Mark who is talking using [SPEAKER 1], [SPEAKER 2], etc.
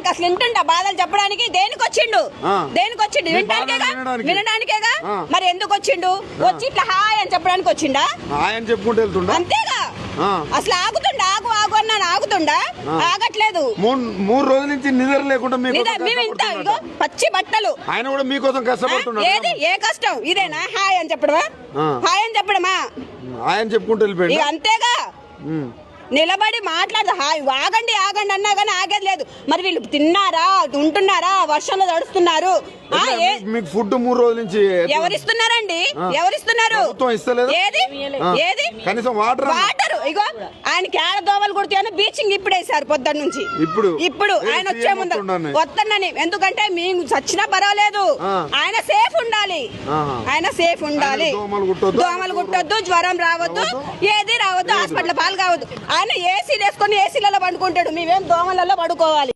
[SPEAKER 1] చెప్పడానికి అసలు వింటుండ బాధలు చెప్పడానికి దేనికి వచ్చిండు వినడానికేగా మరి ఎందుకు వచ్చిండు వచ్చి ఇట్లా హాయ్ అని చెప్పడానికి వచ్చిండా
[SPEAKER 2] ఆయన చెప్పుకుంటూ వెళ్తుండా
[SPEAKER 1] అంతేగా అసలు ఆగుతుండా ఆగు అన్నాను ఆగుతుండా ఆగట్లేదు
[SPEAKER 2] 3 రోజుల నుంచి నిద్ర లేకుండా
[SPEAKER 1] పచ్చి బట్టలు
[SPEAKER 2] ఆయన కూడా మీకోసం కష్టపడుతున్నాడు
[SPEAKER 1] ఏది ఏ కష్టం ఇదేనా హాయ్ అని చెప్పడమా
[SPEAKER 2] ఆయన చెప్పుకుంటూ వెళ్ళిపోయాడు
[SPEAKER 1] అంతేగా నిలబడి మాట్లాడదు హాయ్ ఆగండి అన్నా కానీ ఆగేది లేదు మరి వీళ్ళు తిన్నారా ఉంటున్నారా వర్షంలో తడుస్తున్నారు
[SPEAKER 2] మీకు ఫుడ్ 3 రోజుల నుంచి
[SPEAKER 1] ఎవరిస్తున్నారండి ఏది
[SPEAKER 2] కనీసం వాటర్
[SPEAKER 1] ఇగో ఆయన కేడ దోమలు కొడుతాయని బీచింగ్ ఇప్పుడు వేసారు పొద్దున్న నుంచి ఇప్పుడు ఆయన వచ్చే ముందు వస్తానని ఎందుకంటే మేము చచ్చినా పర్వాలేదు ఆయన సేఫ్ ఉండాలి దోమలు కుట్టొద్దు జ్వరం రావద్దు ఏది రావద్దు హాస్పిటల్ పాలు కావద్దు ఆయన ఏసీ వేసుకొని ఏసీలలో పండుకుంటాడు మేమేం దోమలలో పడుకోవాలి